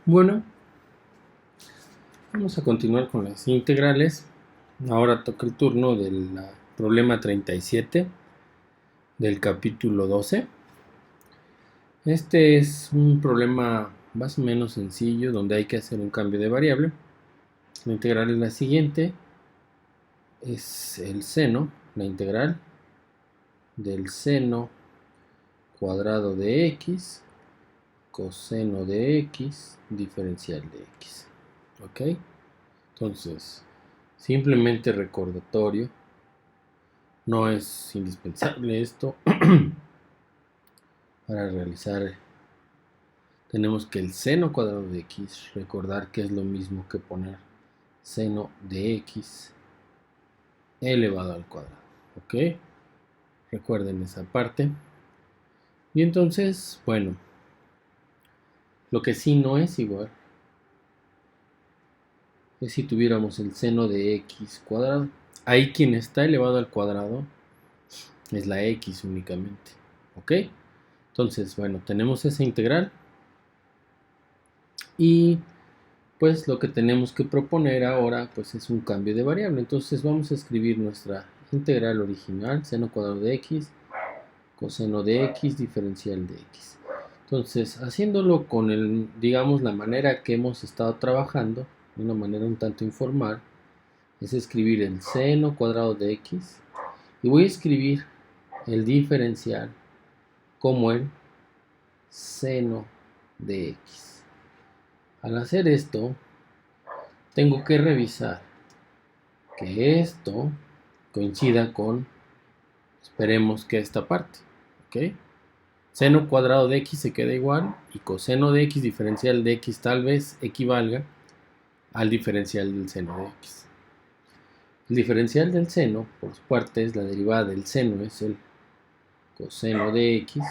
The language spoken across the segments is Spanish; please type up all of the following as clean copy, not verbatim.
Bueno, vamos a continuar con las integrales. Ahora toca el turno del problema 37 del capítulo 12. Este es un problema más o menos sencillo donde hay que hacer un cambio de variable. La integral es la siguiente. Es el seno, la integral del seno cuadrado de x, coseno de x, diferencial de x. ¿Ok? Entonces, simplemente recordatorio, no es indispensable esto. Para realizar, tenemos que el seno cuadrado de x, recordar que es lo mismo que poner seno de x elevado al cuadrado. ¿Ok? Recuerden esa parte. Y entonces, bueno, lo que sí no es igual es si tuviéramos el seno de x cuadrado. Ahí quien está elevado al cuadrado es la x únicamente. ¿Ok? Entonces, bueno, tenemos esa integral y pues lo que tenemos que proponer ahora pues es un cambio de variable. Entonces vamos a escribir nuestra integral original, seno cuadrado de x, coseno de x, diferencial de x. Entonces, haciéndolo con digamos, la manera que hemos estado trabajando, de una manera un tanto informal, es escribir el seno cuadrado de x y voy a escribir el diferencial como el seno de x. Al hacer esto, tengo que revisar que esto coincida con, esperemos que esta parte, ¿ok? Seno cuadrado de x se queda igual y coseno de x diferencial de x tal vez equivalga al diferencial del seno de x. El diferencial del seno, por su parte, es la derivada del seno, es el coseno de x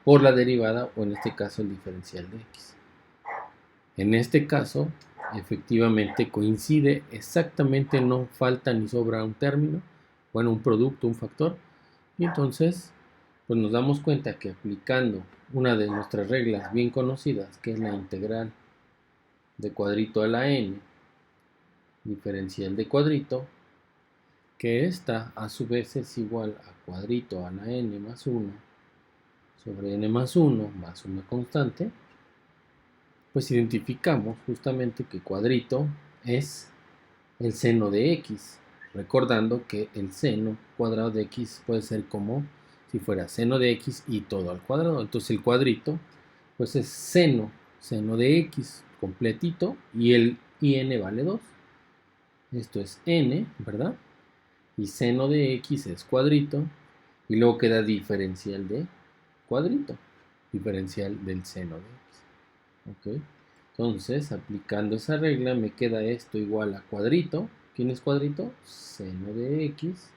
por la derivada, o en este caso el diferencial de x. En este caso, efectivamente coincide exactamente, no falta ni sobra un término, bueno, un producto, un factor, y entonces pues nos damos cuenta que aplicando una de nuestras reglas bien conocidas, que es la integral de cuadrito a la n, diferencial de cuadrito, que esta a su vez es igual a cuadrito a la n más 1 sobre n más 1 más una constante, pues identificamos justamente que cuadrito es el seno de x, recordando que el seno cuadrado de x puede ser como si fuera seno de x y todo al cuadrado. Entonces el cuadrito pues es seno de x completito y el n vale 2. Esto es n, ¿verdad? Y seno de x es cuadrito y luego queda diferencial de cuadrito, diferencial del seno de x. ¿Ok? Entonces, aplicando esa regla, me queda esto igual a cuadrito. ¿Quién es cuadrito? Seno de x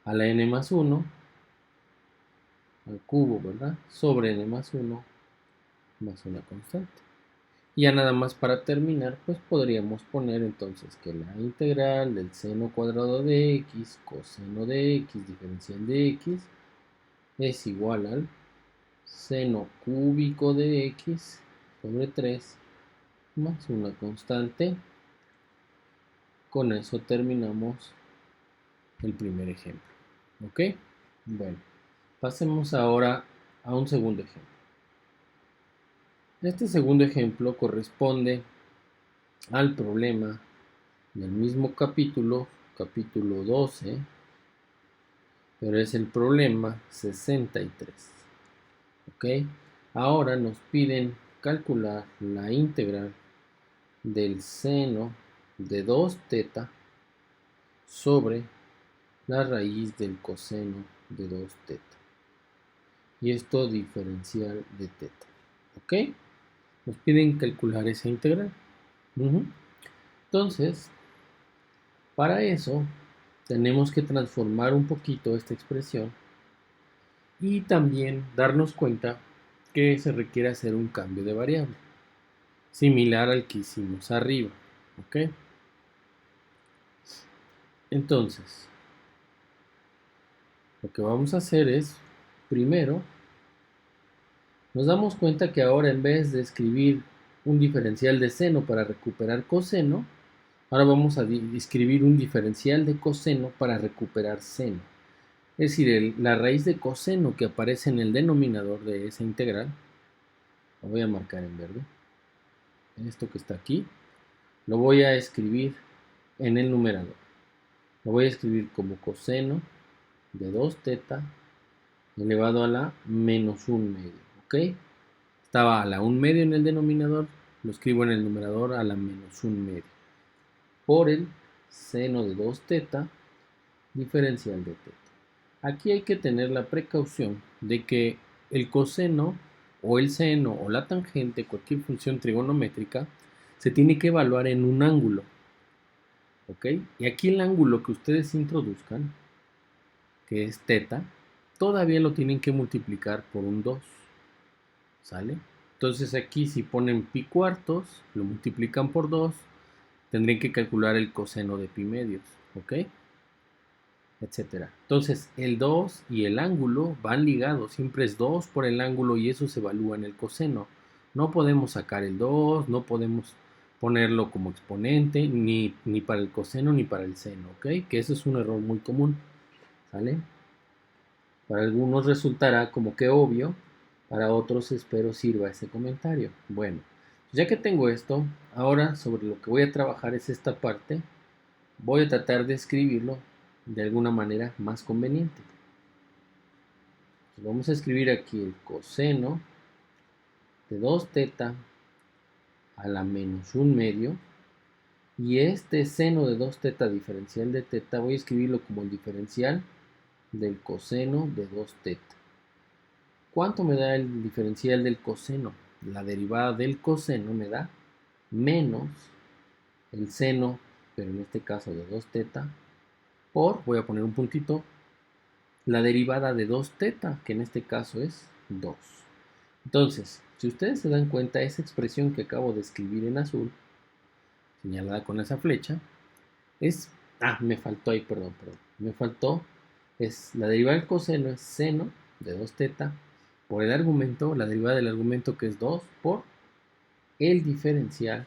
a la n más 1 al cubo, ¿verdad? Sobre n más 1 más una constante. Y ya nada más para terminar, pues podríamos poner entonces que la integral del seno cuadrado de x, coseno de x, diferencial de x, es igual al seno cúbico de x sobre 3 más una constante. Con eso terminamos el primer ejemplo. ¿Ok? Bueno, pasemos ahora a un segundo ejemplo. Este segundo ejemplo corresponde al problema del mismo capítulo, capítulo 12, pero es el problema 63. ¿Ok? Ahora nos piden calcular la integral del seno de 2 teta sobre la raíz del coseno de 2 teta. Y esto diferencial de teta. ¿Ok? Nos piden calcular esa integral. Entonces, para eso tenemos que transformar un poquito esta expresión y también darnos cuenta que se requiere hacer un cambio de variable, similar al que hicimos arriba. ¿Ok? Entonces, lo que vamos a hacer es, primero, Nos damos cuenta que ahora en vez de escribir un diferencial de seno para recuperar coseno, ahora vamos a escribir un diferencial de coseno para recuperar seno. Es decir, la raíz de coseno que aparece en el denominador de esa integral, lo voy a marcar en verde, esto que está aquí, lo voy a escribir en el numerador. Lo voy a escribir como coseno de 2 teta elevado a la menos 1 medio, ¿ok? Estaba a la 1 medio en el denominador, lo escribo en el numerador a la menos 1 medio, por el seno de 2 teta diferencial de teta. Aquí hay que tener la precaución de que el coseno o el seno o la tangente, cualquier función trigonométrica, se tiene que evaluar en un ángulo, ¿ok? Y aquí el ángulo que ustedes introduzcan, que es teta, todavía lo tienen que multiplicar por un 2, ¿sale? Entonces aquí si ponen pi cuartos, lo multiplican por 2, tendrían que calcular el coseno de pi medios, ¿ok? Etcétera. Entonces el 2 y el ángulo van ligados, siempre es 2 por el ángulo y eso se evalúa en el coseno. No podemos sacar el 2, no podemos ponerlo como exponente, ni para el coseno ni para el seno, ¿ok? Que eso es un error muy común, ¿sale? Para algunos resultará como que obvio, para otros espero sirva ese comentario. Bueno, ya que tengo esto, ahora sobre lo que voy a trabajar es esta parte. Voy a tratar de escribirlo de alguna manera más conveniente. Vamos a escribir aquí el coseno de 2 teta a la menos 1 medio. Y este seno de 2 teta diferencial de teta voy a escribirlo como el diferencial del coseno de 2 teta. ¿Cuánto me da el diferencial del coseno? La derivada del coseno me da menos el seno, pero en este caso de 2 teta, por, voy a poner un puntito, la derivada de 2 teta, que en este caso es 2. Entonces, si ustedes se dan cuenta, esa expresión que acabo de escribir en azul, señalada con esa flecha, es... me faltó ahí, perdón. Me faltó, es la derivada del coseno es seno de 2 teta por el argumento, la derivada del argumento que es 2 por el diferencial,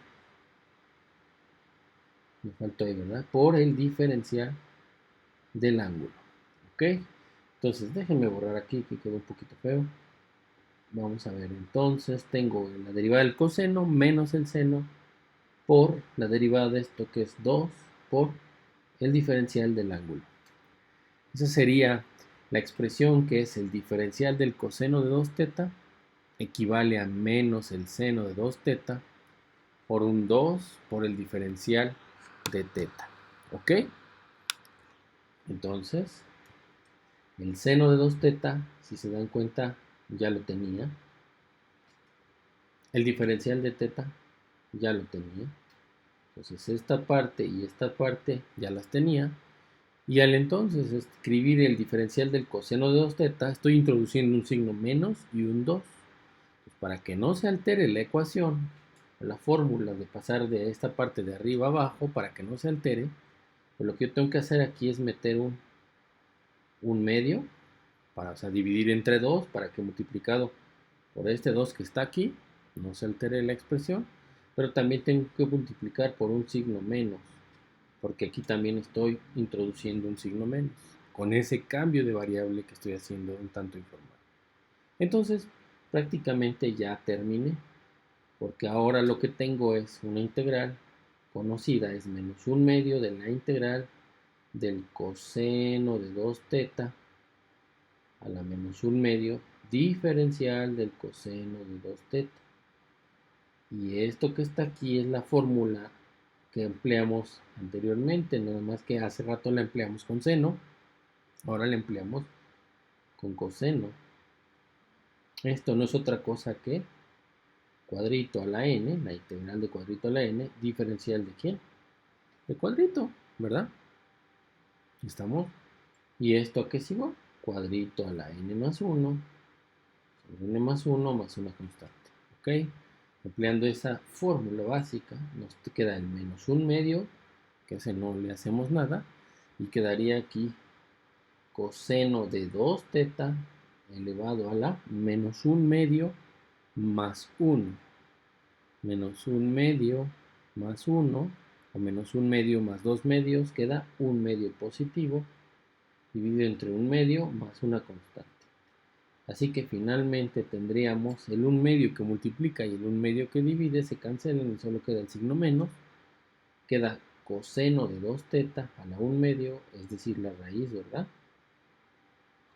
me faltó ahí, ¿verdad? Por el diferencial del ángulo, ¿ok? Entonces, déjenme borrar aquí, que quedó un poquito feo. Vamos a ver, entonces tengo la derivada del coseno menos el seno por la derivada de esto que es 2 por el diferencial del ángulo. Esa sería la expresión que es el diferencial del coseno de 2 teta equivale a menos el seno de 2 teta por un 2 por el diferencial de teta. ¿Ok? Entonces, el seno de 2 teta, si se dan cuenta, ya lo tenía. El diferencial de teta ya lo tenía. Entonces esta parte y esta parte ya las tenía. Y al entonces escribir el diferencial del coseno de 2 teta, estoy introduciendo un signo menos y un 2. Pues para que no se altere la ecuación, la fórmula de pasar de esta parte de arriba a abajo, para que no se altere, pues lo que yo tengo que hacer aquí es meter un medio, para, o sea, dividir entre 2, para que multiplicado por este 2 que está aquí, no se altere la expresión, pero también tengo que multiplicar por un signo menos, porque aquí también estoy introduciendo un signo menos, con ese cambio de variable que estoy haciendo un tanto informal. Entonces, prácticamente ya terminé, porque ahora lo que tengo es una integral conocida, es menos 1 medio de la integral del coseno de 2 teta a la menos 1 medio diferencial del coseno de 2 teta. Y esto que está aquí es la fórmula que empleamos anteriormente, nada más que hace rato la empleamos con seno, ahora la empleamos con coseno. Esto no es otra cosa que cuadrito a la n, la integral de cuadrito a la n, diferencial de ¿quién? De cuadrito, ¿verdad? ¿Estamos? ¿Y esto a qué es igual? Cuadrito a la n más 1, n más 1 más una constante, ¿ok? Empleando esa fórmula básica, nos queda el menos 1 medio, que ese no le hacemos nada, y quedaría aquí coseno de 2 teta elevado a la menos 1 medio más 1, menos 1 medio más 1, o menos 1 medio más 2 medios, queda 1 medio positivo, dividido entre 1 medio más una constante. Así que finalmente tendríamos el 1 medio que multiplica y el 1 medio que divide, se cancelan y solo queda el signo menos. Queda coseno de 2 teta a la 1 medio, es decir, la raíz, ¿verdad?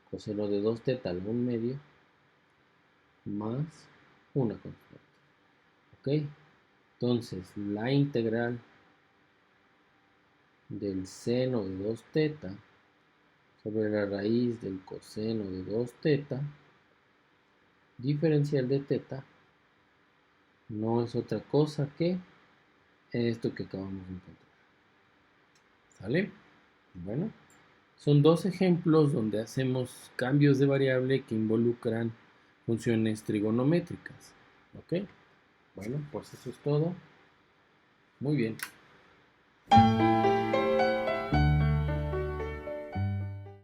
Coseno de 2 teta a la 1 medio más una constante. ¿Ok? Entonces, la integral del seno de 2 teta sobre la raíz del coseno de 2 teta diferencial de teta no es otra cosa que esto que acabamos de encontrar. ¿Sale? Bueno, son dos ejemplos donde hacemos cambios de variable que involucran funciones trigonométricas. ¿Ok? Bueno, pues eso es todo. Muy bien.